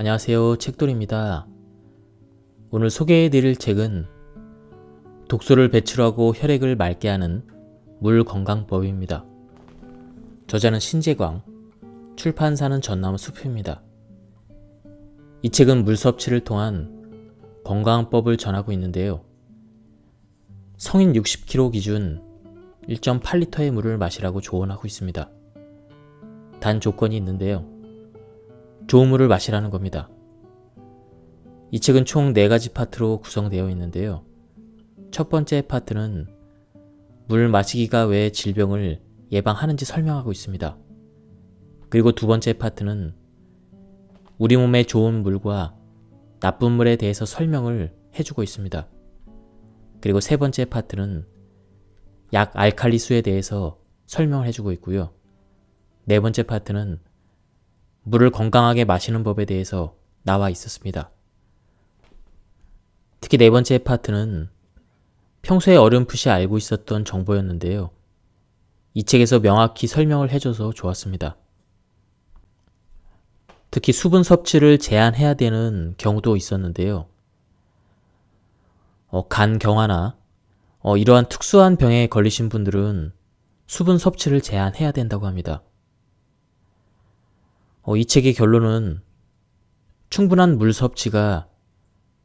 안녕하세요. 책돌이입니다. 오늘 소개해드릴 책은 독소를 배출하고 혈액을 맑게 하는 물건강법입니다. 저자는 신재광, 출판사는 전나무 숲입니다. 이 책은 물 섭취를 통한 건강법을 전하고 있는데요. 성인 60kg 기준 1.8리터의 물을 마시라고 조언하고 있습니다. 단 조건이 있는데요. 좋은 물을 마시라는 겁니다. 이 책은 총 4가지 파트로 구성되어 있는데요. 첫 번째 파트는 물 마시기가 왜 질병을 예방하는지 설명하고 있습니다. 그리고 두 번째 파트는 우리 몸에 좋은 물과 나쁜 물에 대해서 설명을 해주고 있습니다. 그리고 세 번째 파트는 약 알칼리수에 대해서 설명을 해주고 있고요. 네 번째 파트는 물을 건강하게 마시는 법에 대해서 나와 있었습니다. 특히 네 번째 파트는 평소에 어렴풋이 알고 있었던 정보였는데요. 이 책에서 명확히 설명을 해줘서 좋았습니다. 특히 수분 섭취를 제한해야 되는 경우도 있었는데요. 간경화나 이러한 특수한 병에 걸리신 분들은 수분 섭취를 제한해야 된다고 합니다. 이 책의 결론은 충분한 물 섭취가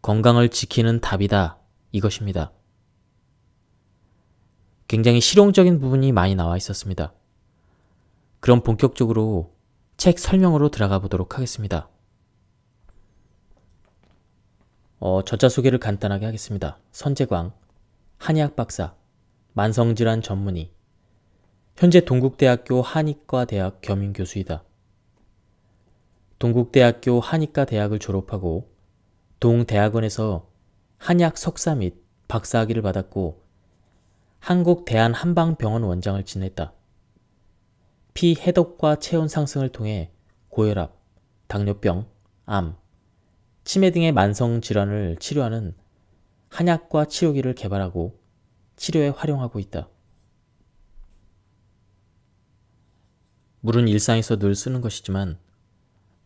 건강을 지키는 답이다 이것입니다. 굉장히 실용적인 부분이 많이 나와 있었습니다. 그럼 본격적으로 책 설명으로 들어가 보도록 하겠습니다. 저자 소개를 간단하게 하겠습니다. 선재광, 한의학 박사, 만성질환 전문의, 현재 동국대학교 한의과대학 겸임교수이다. 동국대학교 한의과대학을 졸업하고 동대학원에서 한의학 석사 및 박사학위를 받았고 한국대한한방병원 원장을 지냈다. 피 해독과 체온 상승을 통해 고혈압, 당뇨병, 암, 치매 등의 만성 질환을 치료하는 한약과 치료기를 개발하고 치료에 활용하고 있다. 물은 일상에서 늘 쓰는 것이지만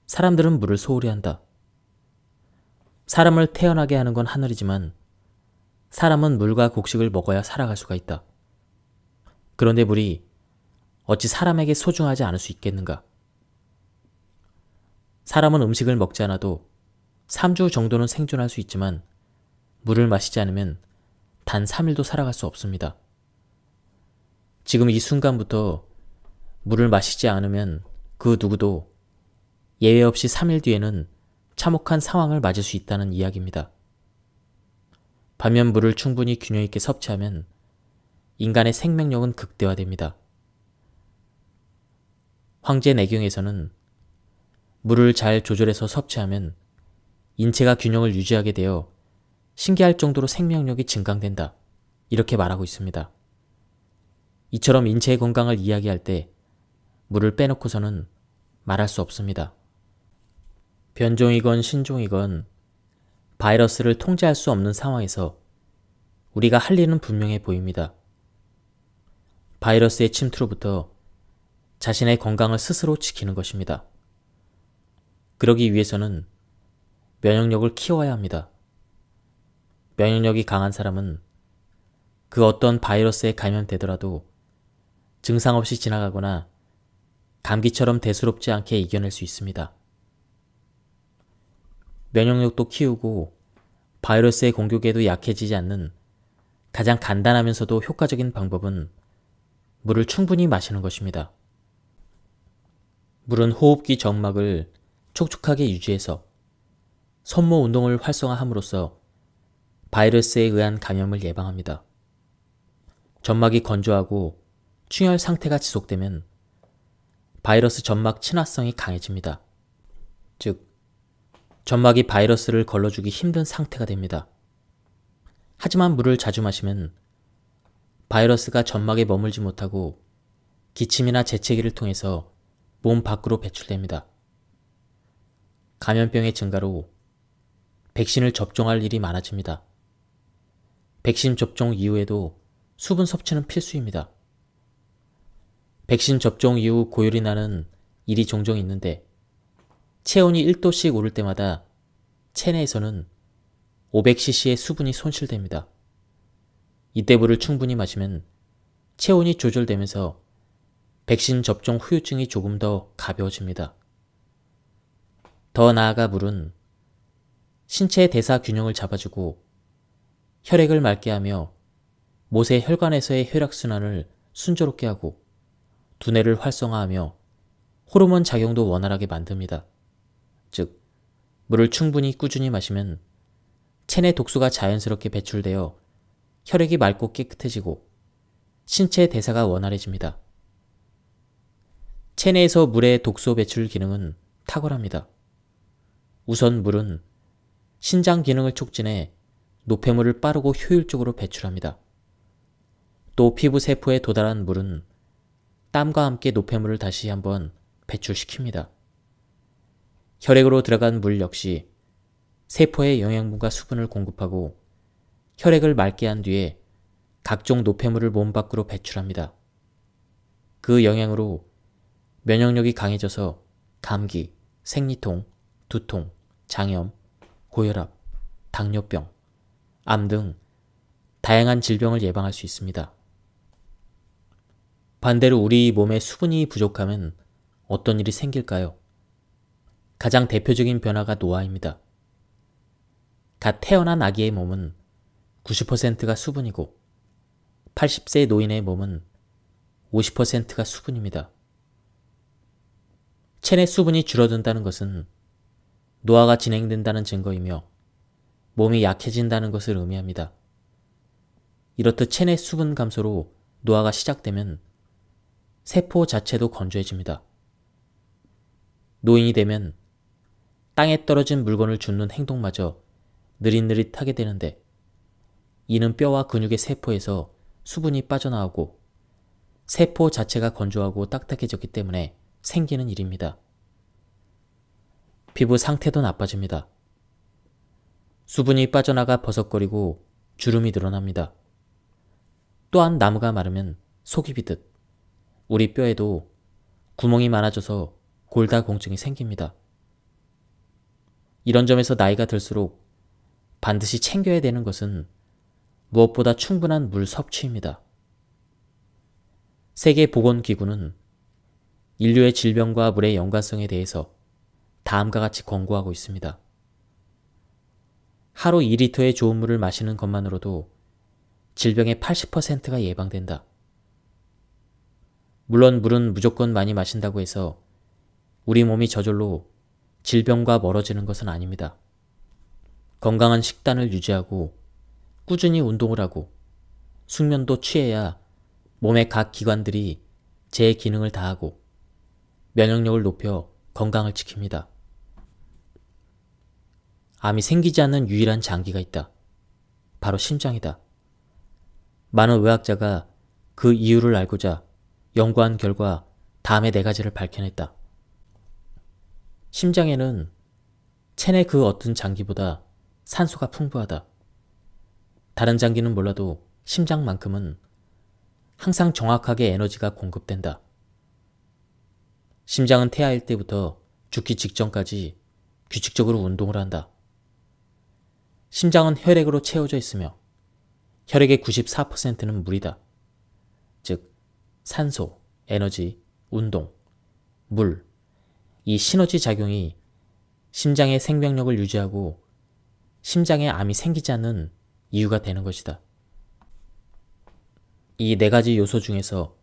사람들은 물을 소홀히 한다. 사람을 태어나게 하는 건 하늘이지만 사람은 물과 곡식을 먹어야 살아갈 수가 있다. 그런데 물이 어찌 사람에게 소중하지 않을 수 있겠는가? 사람은 음식을 먹지 않아도 3주 정도는 생존할 수 있지만 물을 마시지 않으면 단 3일도 살아갈 수 없습니다. 지금 이 순간부터 물을 마시지 않으면 그 누구도 예외 없이 3일 뒤에는 참혹한 상황을 맞을 수 있다는 이야기입니다. 반면 물을 충분히 균형 있게 섭취하면 인간의 생명력은 극대화됩니다. 황제 내경에서는 물을 잘 조절해서 섭취하면 인체가 균형을 유지하게 되어 신기할 정도로 생명력이 증강된다. 이렇게 말하고 있습니다. 이처럼 인체의 건강을 이야기할 때 물을 빼놓고서는 말할 수 없습니다. 변종이건 신종이건 바이러스를 통제할 수 없는 상황에서 우리가 할 일은 분명해 보입니다. 바이러스의 침투로부터 자신의 건강을 스스로 지키는 것입니다. 그러기 위해서는 면역력을 키워야 합니다. 면역력이 강한 사람은 그 어떤 바이러스에 감염되더라도 증상 없이 지나가거나 감기처럼 대수롭지 않게 이겨낼 수 있습니다. 면역력도 키우고 바이러스의 공격에도 약해지지 않는 가장 간단하면서도 효과적인 방법은 물을 충분히 마시는 것입니다. 물은 호흡기 점막을 촉촉하게 유지해서 손모 운동을 활성화함으로써 바이러스에 의한 감염을 예방합니다. 점막이 건조하고 충혈 상태가 지속되면 바이러스 점막 친화성이 강해집니다. 즉, 점막이 바이러스를 걸러주기 힘든 상태가 됩니다. 하지만 물을 자주 마시면 바이러스가 점막에 머물지 못하고 기침이나 재채기를 통해서 몸 밖으로 배출됩니다. 감염병의 증가로 백신을 접종할 일이 많아집니다. 백신 접종 이후에도 수분 섭취는 필수입니다. 백신 접종 이후 고열이 나는 일이 종종 있는데 체온이 1도씩 오를 때마다 체내에서는 500cc의 수분이 손실됩니다. 이때 물을 충분히 마시면 체온이 조절되면서 백신 접종 후유증이 조금 더 가벼워집니다. 더 나아가 물은 신체의 대사 균형을 잡아주고 혈액을 맑게 하며 못의 혈관에서의 혈액순환을 순조롭게 하고 두뇌를 활성화하며 호르몬 작용도 원활하게 만듭니다. 즉, 물을 충분히 꾸준히 마시면 체내 독소가 자연스럽게 배출되어 혈액이 맑고 깨끗해지고 신체 대사가 원활해집니다. 체내에서 물의 독소 배출 기능은 탁월합니다. 우선 물은 신장 기능을 촉진해 노폐물을 빠르고 효율적으로 배출합니다. 또 피부 세포에 도달한 물은 땀과 함께 노폐물을 다시 한번 배출시킵니다. 혈액으로 들어간 물 역시 세포에 영양분과 수분을 공급하고 혈액을 맑게 한 뒤에 각종 노폐물을 몸 밖으로 배출합니다. 그 영향으로 면역력이 강해져서 감기, 생리통, 두통, 장염, 고혈압, 당뇨병, 암 등 다양한 질병을 예방할 수 있습니다. 반대로 우리 몸에 수분이 부족하면 어떤 일이 생길까요? 가장 대표적인 변화가 노화입니다. 갓 태어난 아기의 몸은 90%가 수분이고 80세 노인의 몸은 50%가 수분입니다. 체내 수분이 줄어든다는 것은 노화가 진행된다는 증거이며 몸이 약해진다는 것을 의미합니다. 이렇듯 체내 수분 감소로 노화가 시작되면 세포 자체도 건조해집니다. 노인이 되면 땅에 떨어진 물건을 줍는 행동마저 느릿느릿하게 되는데 이는 뼈와 근육의 세포에서 수분이 빠져나오고 세포 자체가 건조하고 딱딱해졌기 때문에 생기는 일입니다. 피부 상태도 나빠집니다. 수분이 빠져나가 버석거리고 주름이 늘어납니다. 또한 나무가 마르면 속이 비듯 우리 뼈에도 구멍이 많아져서 골다공증이 생깁니다. 이런 점에서 나이가 들수록 반드시 챙겨야 되는 것은 무엇보다 충분한 물 섭취입니다. 세계보건기구는 인류의 질병과 물의 연관성에 대해서 다음과 같이 권고하고 있습니다. 하루 2리터의 좋은 물을 마시는 것만으로도 질병의 80%가 예방된다. 물론 물은 무조건 많이 마신다고 해서 우리 몸이 저절로 질병과 멀어지는 것은 아닙니다. 건강한 식단을 유지하고 꾸준히 운동을 하고 숙면도 취해야 몸의 각 기관들이 제 기능을 다하고 면역력을 높여 건강을 지킵니다. 암이 생기지 않는 유일한 장기가 있다. 바로 심장이다. 많은 의학자가 그 이유를 알고자 연구한 결과 다음의 4가지를 밝혀냈다. 심장에는 체내 그 어떤 장기보다 산소가 풍부하다. 다른 장기는 몰라도 심장만큼은 항상 정확하게 에너지가 공급된다. 심장은 태아일 때부터 죽기 직전까지 규칙적으로 운동을 한다. 심장은 혈액으로 채워져 있으며 혈액의 94%는 물이다. 즉 산소, 에너지, 운동, 물, 이 시너지 작용이 심장의 생명력을 유지하고 심장에 암이 생기지 않는 이유가 되는 것이다. 이 4가지 요소 중에서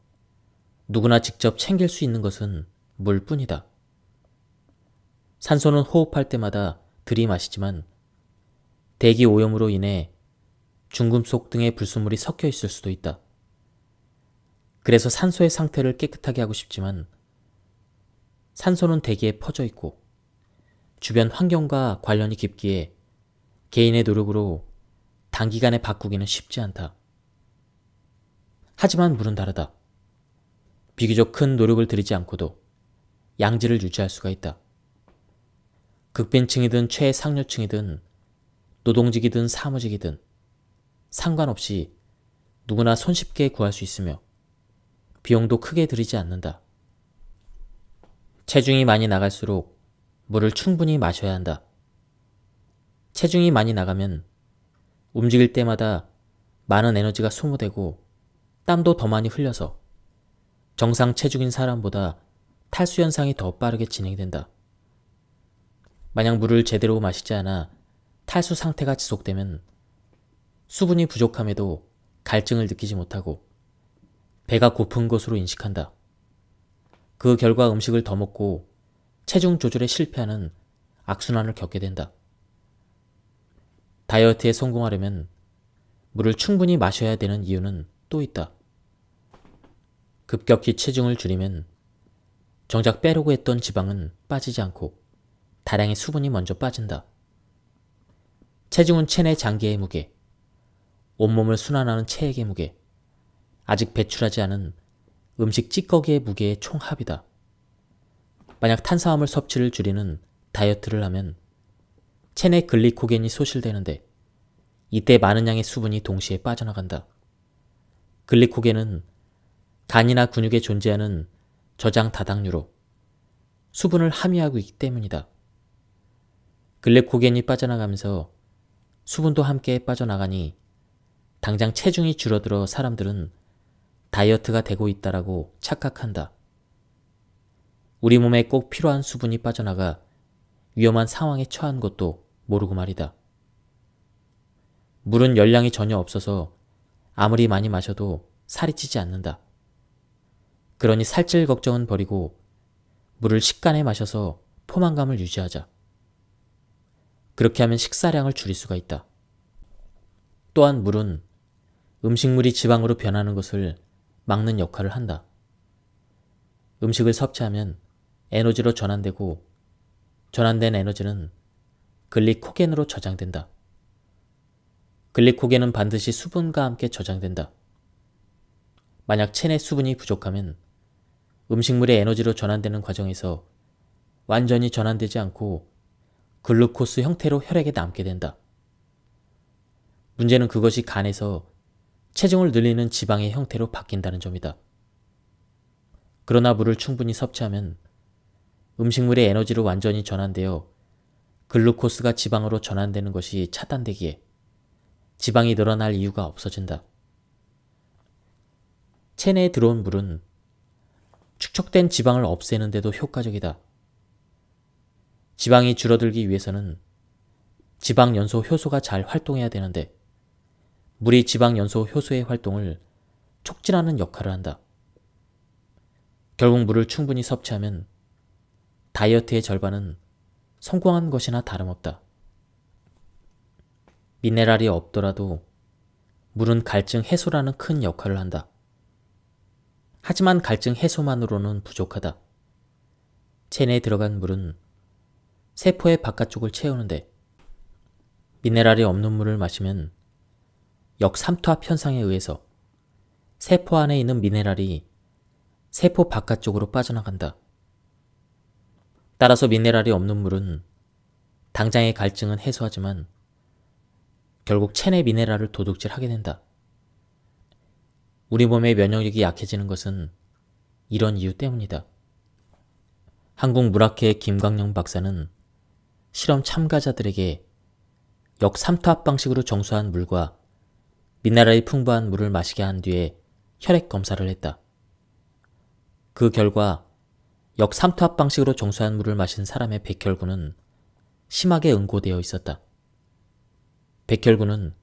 누구나 직접 챙길 수 있는 것은 물뿐이다. 산소는 호흡할 때마다 들이마시지만 대기 오염으로 인해 중금속 등의 불순물이 섞여 있을 수도 있다. 그래서 산소의 상태를 깨끗하게 하고 싶지만 산소는 대기에 퍼져 있고 주변 환경과 관련이 깊기에 개인의 노력으로 단기간에 바꾸기는 쉽지 않다. 하지만 물은 다르다. 비교적 큰 노력을 들이지 않고도 양질을 유지할 수가 있다. 극빈층이든 최상류층이든 노동직이든 사무직이든 상관없이 누구나 손쉽게 구할 수 있으며 비용도 크게 들이지 않는다. 체중이 많이 나갈수록 물을 충분히 마셔야 한다. 체중이 많이 나가면 움직일 때마다 많은 에너지가 소모되고 땀도 더 많이 흘려서 정상 체중인 사람보다 탈수 현상이 더 빠르게 진행된다. 만약 물을 제대로 마시지 않아 탈수 상태가 지속되면 수분이 부족함에도 갈증을 느끼지 못하고 배가 고픈 것으로 인식한다. 그 결과 음식을 더 먹고 체중 조절에 실패하는 악순환을 겪게 된다. 다이어트에 성공하려면 물을 충분히 마셔야 되는 이유는 또 있다. 급격히 체중을 줄이면 정작 빼려고 했던 지방은 빠지지 않고 다량의 수분이 먼저 빠진다. 체중은 체내 장기의 무게, 온몸을 순환하는 체액의 무게, 아직 배출하지 않은 음식 찌꺼기의 무게의 총합이다. 만약 탄수화물 섭취를 줄이는 다이어트를 하면 체내 글리코겐이 소실되는데 이때 많은 양의 수분이 동시에 빠져나간다. 글리코겐은 간이나 근육에 존재하는 저장 다당류로 수분을 함유하고 있기 때문이다. 글리코겐이 빠져나가면서 수분도 함께 빠져나가니 당장 체중이 줄어들어 사람들은 다이어트가 되고 있다라고 착각한다. 우리 몸에 꼭 필요한 수분이 빠져나가 위험한 상황에 처한 것도 모르고 말이다. 물은 열량이 전혀 없어서 아무리 많이 마셔도 살이 찌지 않는다. 그러니 살찔 걱정은 버리고 물을 식간에 마셔서 포만감을 유지하자. 그렇게 하면 식사량을 줄일 수가 있다. 또한 물은 음식물이 지방으로 변하는 것을 막는 역할을 한다. 음식을 섭취하면 에너지로 전환되고 전환된 에너지는 글리코겐으로 저장된다. 글리코겐은 반드시 수분과 함께 저장된다. 만약 체내 수분이 부족하면 음식물의 에너지로 전환되는 과정에서 완전히 전환되지 않고 글루코스 형태로 혈액에 남게 된다. 문제는 그것이 간에서 체중을 늘리는 지방의 형태로 바뀐다는 점이다. 그러나 물을 충분히 섭취하면 음식물의 에너지로 완전히 전환되어 글루코스가 지방으로 전환되는 것이 차단되기에 지방이 늘어날 이유가 없어진다. 체내에 들어온 물은 축적된 지방을 없애는 데도 효과적이다. 지방이 줄어들기 위해서는 지방연소 효소가 잘 활동해야 되는데 물이 지방연소 효소의 활동을 촉진하는 역할을 한다. 결국 물을 충분히 섭취하면 다이어트의 절반은 성공한 것이나 다름없다. 미네랄이 없더라도 물은 갈증 해소라는 큰 역할을 한다. 하지만 갈증 해소만으로는 부족하다. 체내에 들어간 물은 세포의 바깥쪽을 채우는데 미네랄이 없는 물을 마시면 역삼투압 현상에 의해서 세포 안에 있는 미네랄이 세포 바깥쪽으로 빠져나간다. 따라서 미네랄이 없는 물은 당장의 갈증은 해소하지만 결국 체내 미네랄을 도둑질하게 된다. 우리 몸의 면역력이 약해지는 것은 이런 이유 때문이다. 한국물학회의 김광영 박사는 실험 참가자들에게 역삼투압 방식으로 정수한 물과 미네랄이 풍부한 물을 마시게 한 뒤에 혈액 검사를 했다. 그 결과 역삼투압 방식으로 정수한 물을 마신 사람의 백혈구는 심하게 응고되어 있었다. 백혈구는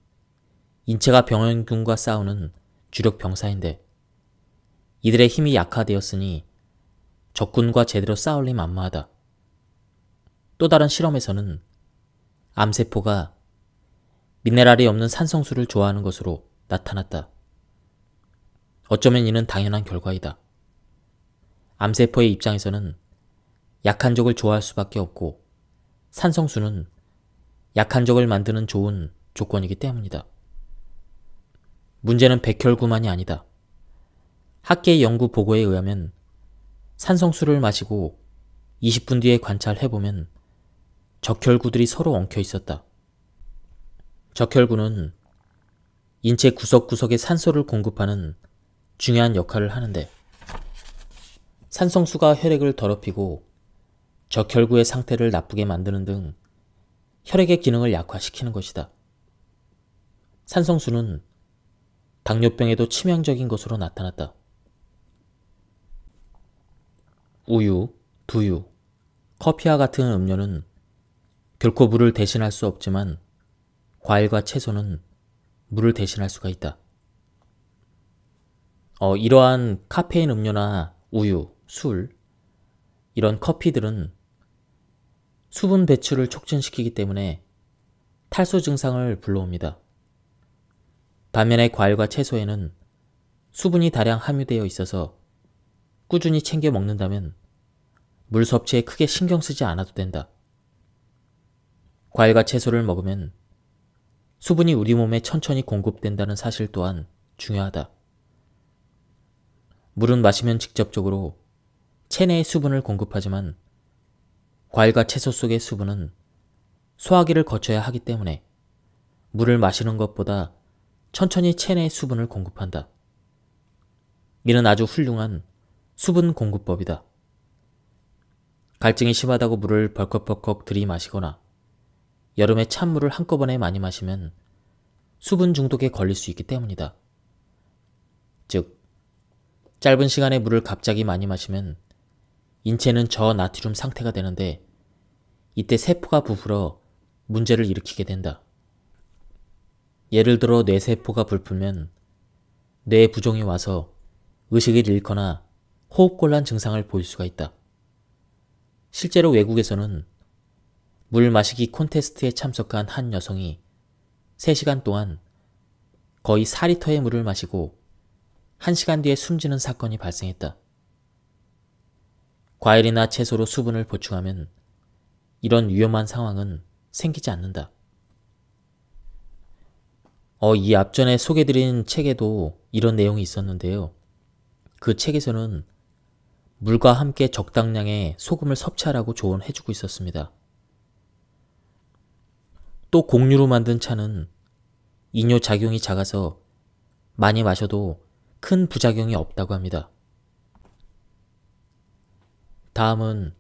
인체가 병원균과 싸우는 주력 병사인데 이들의 힘이 약화되었으니 적군과 제대로 싸울리 만무하다. 또 다른 실험에서는 암세포가 미네랄이 없는 산성수를 좋아하는 것으로 나타났다. 어쩌면 이는 당연한 결과이다. 암세포의 입장에서는 약한 적을 좋아할 수밖에 없고 산성수는 약한 적을 만드는 좋은 조건이기 때문이다. 문제는 백혈구만이 아니다. 학계의 연구 보고에 의하면 산성수를 마시고 20분 뒤에 관찰해보면 적혈구들이 서로 엉켜 있었다. 적혈구는 인체 구석구석에 산소를 공급하는 중요한 역할을 하는데 산성수가 혈액을 더럽히고 적혈구의 상태를 나쁘게 만드는 등 혈액의 기능을 약화시키는 것이다. 산성수는 당뇨병에도 치명적인 것으로 나타났다. 우유, 두유, 커피와 같은 음료는 결코 물을 대신할 수 없지만 과일과 채소는 물을 대신할 수가 있다. 이러한 카페인 음료나 우유, 술, 이런 커피들은 수분 배출을 촉진시키기 때문에 탈수 증상을 불러옵니다. 반면에 과일과 채소에는 수분이 다량 함유되어 있어서 꾸준히 챙겨 먹는다면 물 섭취에 크게 신경 쓰지 않아도 된다. 과일과 채소를 먹으면 수분이 우리 몸에 천천히 공급된다는 사실 또한 중요하다. 물은 마시면 직접적으로 체내에 수분을 공급하지만 과일과 채소 속의 수분은 소화기를 거쳐야 하기 때문에 물을 마시는 것보다 천천히 체내에 수분을 공급한다. 이는 아주 훌륭한 수분 공급법이다. 갈증이 심하다고 물을 벌컥벌컥 들이마시거나 여름에 찬물을 한꺼번에 많이 마시면 수분 중독에 걸릴 수 있기 때문이다. 즉, 짧은 시간에 물을 갑자기 많이 마시면 인체는 저나트륨 상태가 되는데 이때 세포가 부풀어 문제를 일으키게 된다. 예를 들어 뇌세포가 불풀면 뇌에 부종이 와서 의식을 잃거나 호흡곤란 증상을 보일 수가 있다. 실제로 외국에서는 물 마시기 콘테스트에 참석한 한 여성이 3시간 동안 거의 4리터의 물을 마시고 1시간 뒤에 숨지는 사건이 발생했다. 과일이나 채소로 수분을 보충하면 이런 위험한 상황은 생기지 않는다. 이 앞전에 소개드린 책에도 이런 내용이 있었는데요. 그 책에서는 물과 함께 적당량의 소금을 섭취하라고 조언해주고 있었습니다. 또 곡류로 만든 차는 이뇨작용이 작아서 많이 마셔도 큰 부작용이 없다고 합니다. 다음은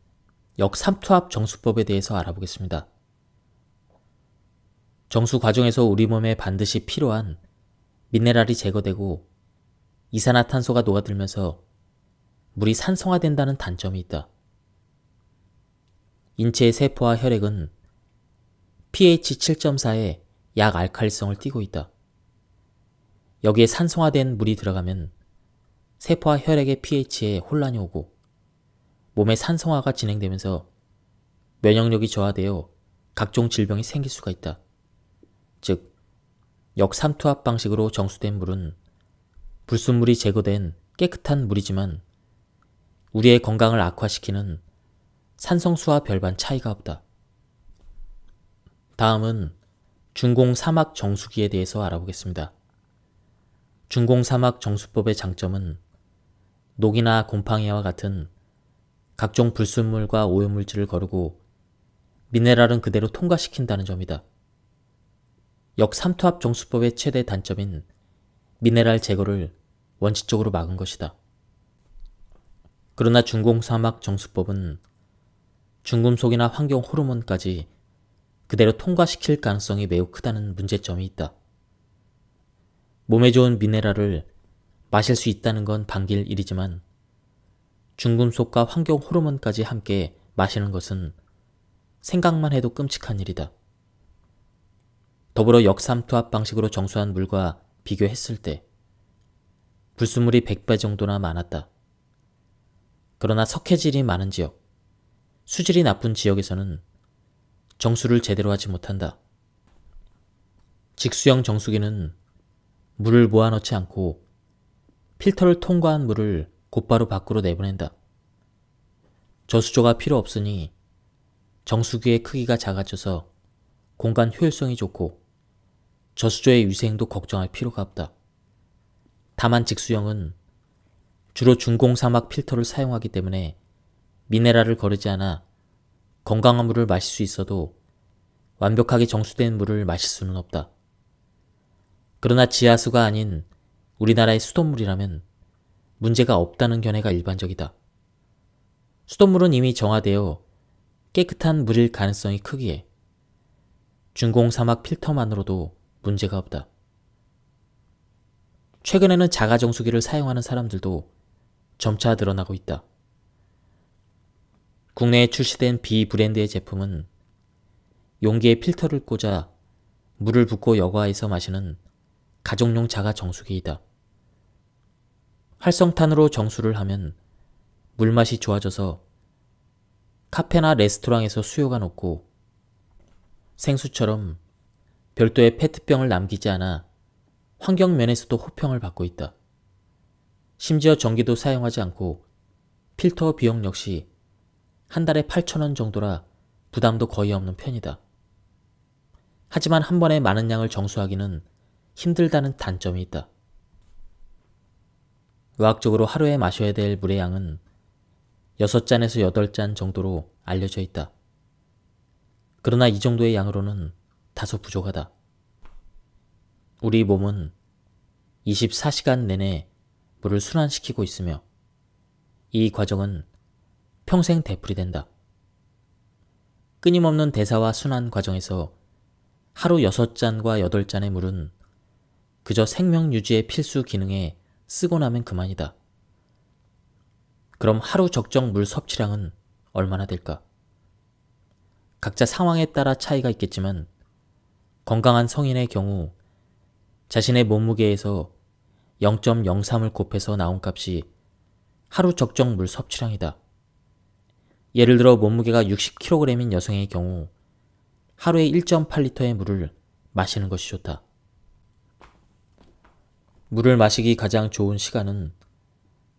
역삼투압 정수법에 대해서 알아보겠습니다. 정수 과정에서 우리 몸에 반드시 필요한 미네랄이 제거되고 이산화탄소가 녹아들면서 물이 산성화된다는 단점이 있다. 인체의 세포와 혈액은 pH 7.4의 약알칼리성을 띠고 있다. 여기에 산성화된 물이 들어가면 세포와 혈액의 pH에 혼란이 오고 몸의 산성화가 진행되면서 면역력이 저하되어 각종 질병이 생길 수가 있다. 즉, 역삼투압 방식으로 정수된 물은 불순물이 제거된 깨끗한 물이지만 우리의 건강을 악화시키는 산성수와 별반 차이가 없다. 다음은 중공사막 정수기에 대해서 알아보겠습니다. 중공사막 정수법의 장점은 녹이나 곰팡이와 같은 각종 불순물과 오염물질을 거르고 미네랄은 그대로 통과시킨다는 점이다. 역삼투압 정수법의 최대 단점인 미네랄 제거를 원칙적으로 막은 것이다. 그러나 중공사막 정수법은 중금속이나 환경 호르몬까지 그대로 통과시킬 가능성이 매우 크다는 문제점이 있다. 몸에 좋은 미네랄을 마실 수 있다는 건 반길 일이지만 중금속과 환경 호르몬까지 함께 마시는 것은 생각만 해도 끔찍한 일이다. 더불어 역삼투압 방식으로 정수한 물과 비교했을 때 불순물이 100배 정도나 많았다. 그러나 석회질이 많은 지역, 수질이 나쁜 지역에서는 정수를 제대로 하지 못한다. 직수형 정수기는 물을 모아넣지 않고 필터를 통과한 물을 곧바로 밖으로 내보낸다. 저수조가 필요 없으니 정수기의 크기가 작아져서 공간 효율성이 좋고 저수조의 위생도 걱정할 필요가 없다. 다만 직수형은 주로 중공사막 필터를 사용하기 때문에 미네랄을 거르지 않아 건강한 물을 마실 수 있어도 완벽하게 정수된 물을 마실 수는 없다. 그러나 지하수가 아닌 우리나라의 수돗물이라면 문제가 없다는 견해가 일반적이다. 수돗물은 이미 정화되어 깨끗한 물일 가능성이 크기에 준공 사막 필터만으로도 문제가 없다. 최근에는 자가정수기를 사용하는 사람들도 점차 늘어나고 있다. 국내에 출시된 비브랜드의 제품은 용기에 필터를 꽂아 물을 붓고 여과해서 마시는 가정용 자가정수기이다. 활성탄으로 정수를 하면 물맛이 좋아져서 카페나 레스토랑에서 수요가 높고 생수처럼 별도의 페트병을 남기지 않아 환경 면에서도 호평을 받고 있다. 심지어 전기도 사용하지 않고 필터 비용 역시 한 달에 8,000원 정도라 부담도 거의 없는 편이다. 하지만 한 번에 많은 양을 정수하기는 힘들다는 단점이 있다. 의학적으로 하루에 마셔야 될 물의 양은 6잔에서 8잔 정도로 알려져 있다. 그러나 이 정도의 양으로는 다소 부족하다. 우리 몸은 24시간 내내 물을 순환시키고 있으며 이 과정은 평생 되풀이된다. 끊임없는 대사와 순환 과정에서 하루 6잔과 8잔의 물은 그저 생명 유지의 필수 기능에 쓰고 나면 그만이다. 그럼 하루 적정 물 섭취량은 얼마나 될까? 각자 상황에 따라 차이가 있겠지만 건강한 성인의 경우 자신의 몸무게에서 0.03을 곱해서 나온 값이 하루 적정 물 섭취량이다. 예를 들어 몸무게가 60kg인 여성의 경우 하루에 1.8리터의 물을 마시는 것이 좋다. 물을 마시기 가장 좋은 시간은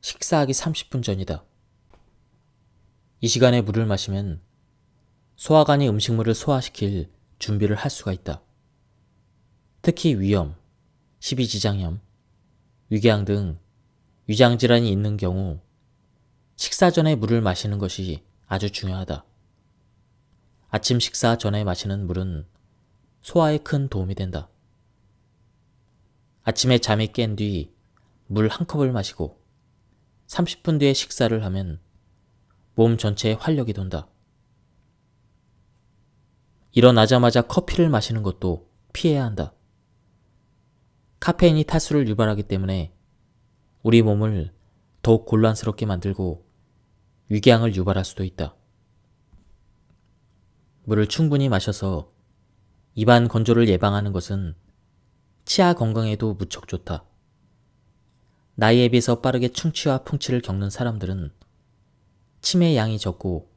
식사하기 30분 전이다. 이 시간에 물을 마시면 소화관이 음식물을 소화시킬 준비를 할 수가 있다. 특히 위염, 십이지장염, 위궤양 등 위장질환이 있는 경우 식사 전에 물을 마시는 것이 아주 중요하다. 아침 식사 전에 마시는 물은 소화에 큰 도움이 된다. 아침에 잠이 깬 뒤 물 한 컵을 마시고 30분 뒤에 식사를 하면 몸 전체에 활력이 돈다. 일어나자마자 커피를 마시는 것도 피해야 한다. 카페인이 탈수를 유발하기 때문에 우리 몸을 더욱 곤란스럽게 만들고 위궤양을 유발할 수도 있다. 물을 충분히 마셔서 입안 건조를 예방하는 것은 치아 건강에도 무척 좋다. 나이에 비해서 빠르게 충치와 풍치를 겪는 사람들은 침의 양이 적고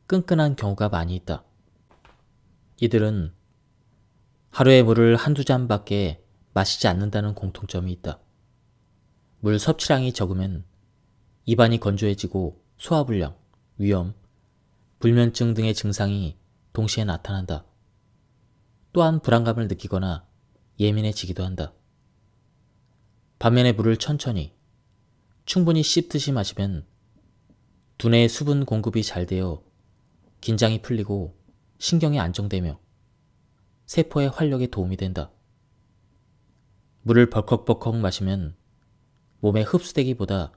끈끈한 경우가 많이 있다. 이들은 하루에 물을 한두 잔밖에 마시지 않는다는 공통점이 있다. 물 섭취량이 적으면 입안이 건조해지고 소화불량, 위염, 불면증 등의 증상이 동시에 나타난다. 또한 불안감을 느끼거나 예민해지기도 한다. 반면에 물을 천천히, 충분히 씹듯이 마시면 두뇌의 수분 공급이 잘 되어 긴장이 풀리고 신경이 안정되며 세포의 활력에 도움이 된다. 물을 벌컥벌컥 마시면 몸에 흡수되기보다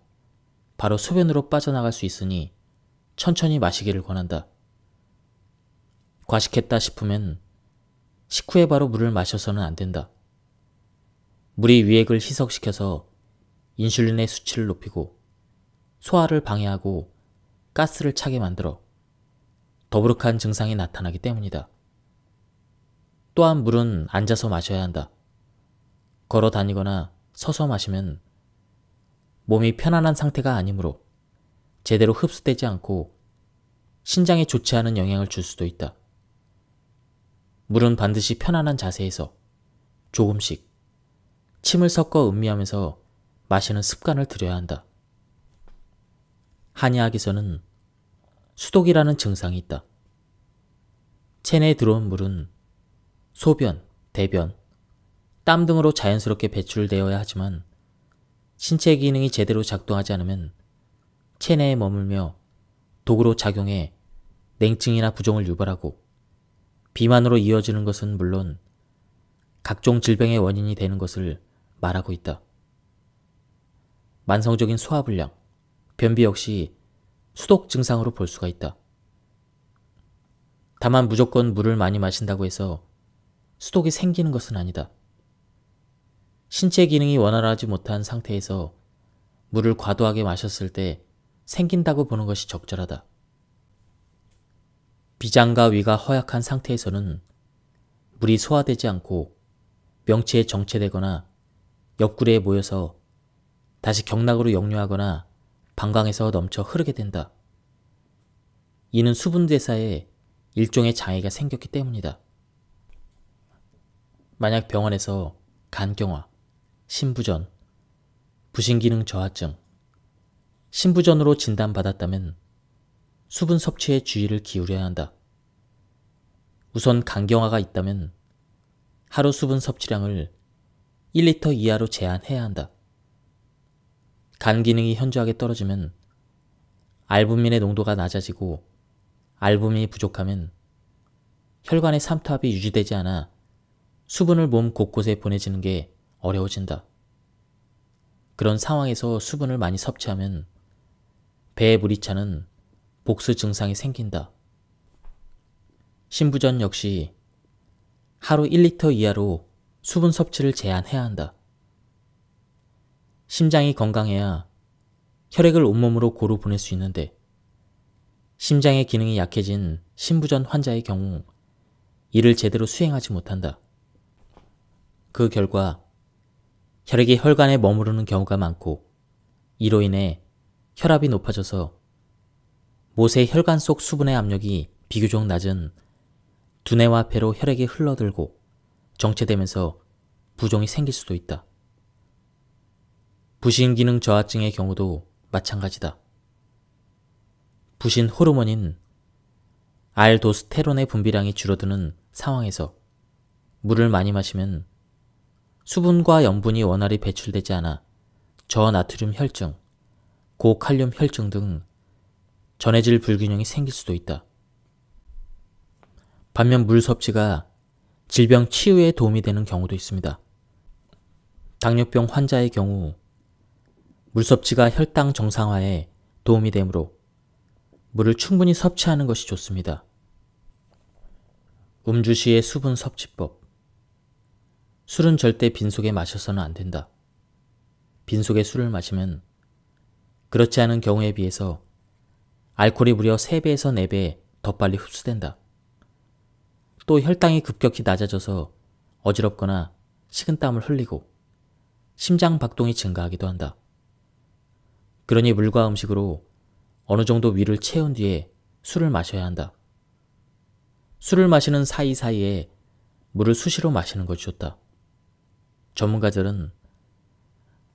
바로 소변으로 빠져나갈 수 있으니 천천히 마시기를 권한다. 과식했다 싶으면 식후에 바로 물을 마셔서는 안 된다. 물이 위액을 희석시켜서 인슐린의 수치를 높이고 소화를 방해하고 가스를 차게 만들어 더부룩한 증상이 나타나기 때문이다. 또한 물은 앉아서 마셔야 한다. 걸어 다니거나 서서 마시면 몸이 편안한 상태가 아니므로 제대로 흡수되지 않고 신장에 좋지 않은 영향을 줄 수도 있다. 물은 반드시 편안한 자세에서 조금씩 침을 섞어 음미하면서 마시는 습관을 들여야 한다. 한의학에서는 수독이라는 증상이 있다. 체내에 들어온 물은 소변, 대변, 땀 등으로 자연스럽게 배출되어야 하지만 신체 기능이 제대로 작동하지 않으면 체내에 머물며 독으로 작용해 냉증이나 부종을 유발하고 비만으로 이어지는 것은 물론 각종 질병의 원인이 되는 것을 말하고 있다. 만성적인 소화불량, 변비 역시 수독 증상으로 볼 수가 있다. 다만 무조건 물을 많이 마신다고 해서 수독이 생기는 것은 아니다. 신체 기능이 원활하지 못한 상태에서 물을 과도하게 마셨을 때 생긴다고 보는 것이 적절하다. 비장과 위가 허약한 상태에서는 물이 소화되지 않고 명치에 정체되거나 옆구리에 모여서 다시 경락으로 역류하거나 방광에서 넘쳐 흐르게 된다. 이는 수분 대사에 일종의 장애가 생겼기 때문이다. 만약 병원에서 간경화, 신부전, 부신기능 저하증, 신부전으로 진단받았다면 수분 섭취에 주의를 기울여야 한다. 우선 간경화가 있다면 하루 수분 섭취량을 1리터 이하로 제한해야 한다. 간 기능이 현저하게 떨어지면 알부민의 농도가 낮아지고 알부민이 부족하면 혈관의 삼투압이 유지되지 않아 수분을 몸 곳곳에 보내지는 게 어려워진다. 그런 상황에서 수분을 많이 섭취하면 배에 물이 차는 복수 증상이 생긴다. 신부전 역시 하루 1리터 이하로 수분 섭취를 제한해야 한다. 심장이 건강해야 혈액을 온몸으로 고루 보낼 수 있는데 심장의 기능이 약해진 신부전 환자의 경우 이를 제대로 수행하지 못한다. 그 결과 혈액이 혈관에 머무르는 경우가 많고 이로 인해 혈압이 높아져서 못의 혈관 속 수분의 압력이 비교적 낮은 두뇌와 배로 혈액이 흘러들고 정체되면서 부종이 생길 수도 있다. 부신기능 저하증의 경우도 마찬가지다. 부신 호르몬인 알도스테론의 분비량이 줄어드는 상황에서 물을 많이 마시면 수분과 염분이 원활히 배출되지 않아 저나트륨 혈증, 고칼륨 혈증 등 전해질 불균형이 생길 수도 있다. 반면 물 섭취가 질병 치유에 도움이 되는 경우도 있습니다. 당뇨병 환자의 경우 물 섭취가 혈당 정상화에 도움이 되므로 물을 충분히 섭취하는 것이 좋습니다. 음주 시의 수분 섭취법. 술은 절대 빈속에 마셔서는 안 된다. 빈속에 술을 마시면 그렇지 않은 경우에 비해서 알코올이 무려 3배에서 4배 더 빨리 흡수된다. 또 혈당이 급격히 낮아져서 어지럽거나 식은땀을 흘리고 심장 박동이 증가하기도 한다. 그러니 물과 음식으로 어느 정도 위를 채운 뒤에 술을 마셔야 한다. 술을 마시는 사이사이에 물을 수시로 마시는 것이 좋다. 전문가들은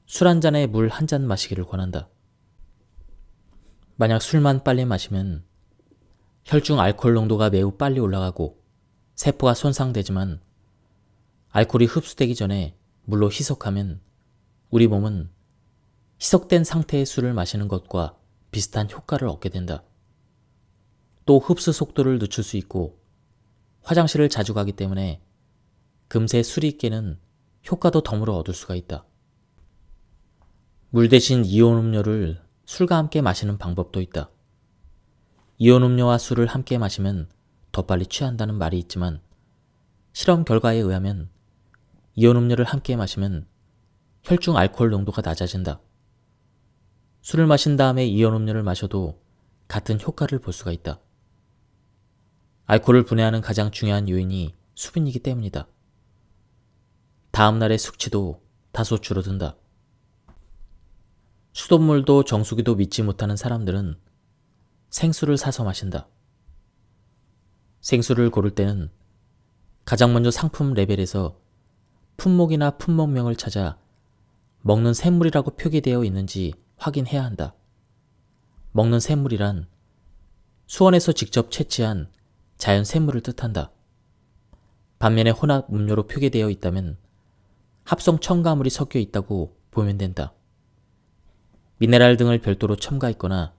술 한 잔에 물 한 잔 마시기를 권한다. 만약 술만 빨리 마시면 혈중 알코올 농도가 매우 빨리 올라가고 세포가 손상되지만 알코올이 흡수되기 전에 물로 희석하면 우리 몸은 희석된 상태의 술을 마시는 것과 비슷한 효과를 얻게 된다. 또 흡수 속도를 늦출 수 있고 화장실을 자주 가기 때문에 금세 술이 깨는 효과도 덤으로 얻을 수가 있다. 물 대신 이온 음료를 술과 함께 마시는 방법도 있다. 이온 음료와 술을 함께 마시면 더 빨리 취한다는 말이 있지만 실험 결과에 의하면 이온 음료를 함께 마시면 혈중 알코올 농도가 낮아진다. 술을 마신 다음에 이온 음료를 마셔도 같은 효과를 볼 수가 있다. 알코올을 분해하는 가장 중요한 요인이 수분이기 때문이다. 다음날의 숙취도 다소 줄어든다. 수돗물도 정수기도 믿지 못하는 사람들은 생수를 사서 마신다. 생수를 고를 때는 가장 먼저 상품 레벨에서 품목이나 품목명을 찾아 먹는 샘물이라고 표기되어 있는지 확인해야 한다. 먹는 샘물이란 수원에서 직접 채취한 자연 샘물을 뜻한다. 반면에 혼합 음료로 표기되어 있다면 합성 첨가물이 섞여 있다고 보면 된다. 미네랄 등을 별도로 첨가했거나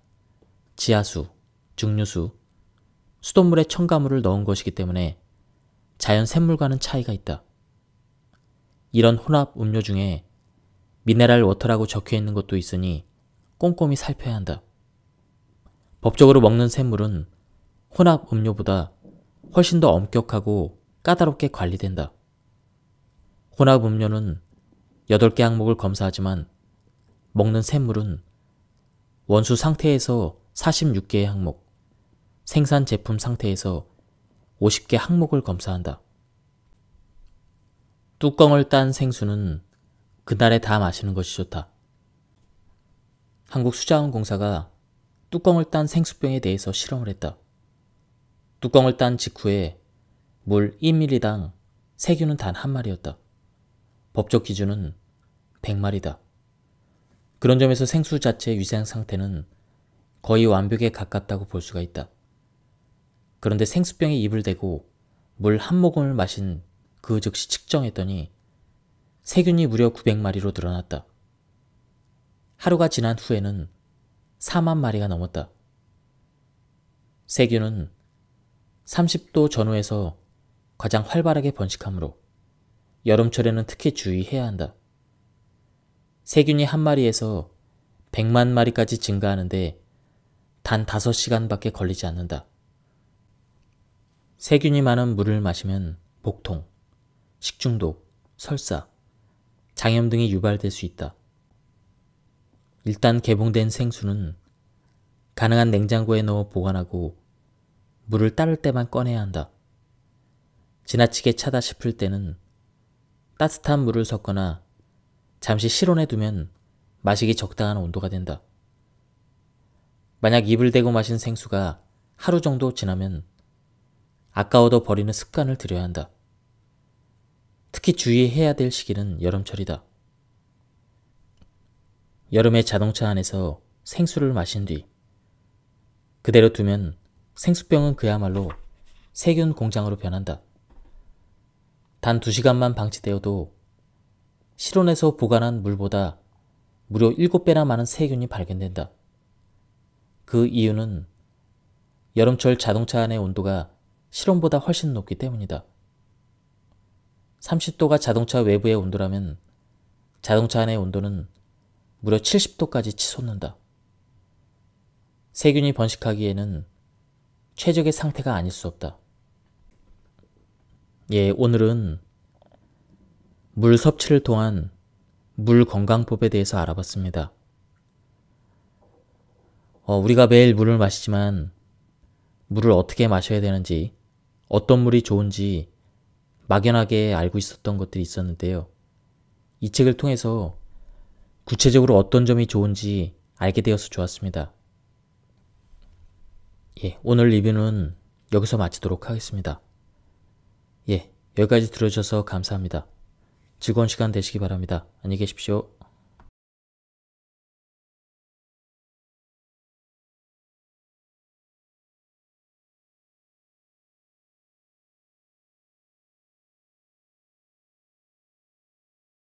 지하수, 증류수, 수돗물에 첨가물을 넣은 것이기 때문에 자연 샘물과는 차이가 있다. 이런 혼합 음료 중에 미네랄 워터라고 적혀 있는 것도 있으니 꼼꼼히 살펴야 한다. 법적으로 먹는 샘물은 혼합 음료보다 훨씬 더 엄격하고 까다롭게 관리된다. 혼합 음료는 8개 항목을 검사하지만 먹는 샘물은 원수 상태에서 46개의 항목, 생산 제품 상태에서 50개 항목을 검사한다. 뚜껑을 딴 생수는 그날에 다 마시는 것이 좋다. 한국수자원공사가 뚜껑을 딴 생수병에 대해서 실험을 했다. 뚜껑을 딴 직후에 물 1ml당 세균은 단 1마리였다. 법적 기준은 100마리다. 그런 점에서 생수 자체의 위생 상태는 거의 완벽에 가깝다고 볼 수가 있다. 그런데 생수병에 입을 대고 물 한 모금을 마신 그 즉시 측정했더니 세균이 무려 900마리로 늘어났다. 하루가 지난 후에는 4만 마리가 넘었다. 세균은 30도 전후에서 가장 활발하게 번식하므로 여름철에는 특히 주의해야 한다. 세균이 한 마리에서 100만 마리까지 증가하는데 단 5시간밖에 걸리지 않는다. 세균이 많은 물을 마시면 복통, 식중독, 설사, 장염 등이 유발될 수 있다. 일단 개봉된 생수는 가능한 냉장고에 넣어 보관하고 물을 따를 때만 꺼내야 한다. 지나치게 차다 싶을 때는 따뜻한 물을 섞거나 잠시 실온에 두면 마시기 적당한 온도가 된다. 만약 입을 대고 마신 생수가 하루 정도 지나면 아까워도 버리는 습관을 들여야 한다. 특히 주의해야 될 시기는 여름철이다. 여름에 자동차 안에서 생수를 마신 뒤 그대로 두면 생수병은 그야말로 세균 공장으로 변한다. 단 2시간만 방치되어도 실온에서 보관한 물보다 무려 7배나 많은 세균이 발견된다. 그 이유는 여름철 자동차 안의 온도가 실온보다 훨씬 높기 때문이다. 30도가 자동차 외부의 온도라면 자동차 안의 온도는 무려 70도까지 치솟는다. 세균이 번식하기에는 최적의 상태가 아닐 수 없다. 오늘은 물 섭취를 통한 물 건강법에 대해서 알아봤습니다. 우리가 매일 물을 마시지만 물을 어떻게 마셔야 되는지, 어떤 물이 좋은지 막연하게 알고 있었던 것들이 있었는데요. 이 책을 통해서 구체적으로 어떤 점이 좋은지 알게 되어서 좋았습니다. 오늘 리뷰는 여기서 마치도록 하겠습니다. 여기까지 들어주셔서 감사합니다. 즐거운 시간 되시기 바랍니다. 안녕히 계십시오.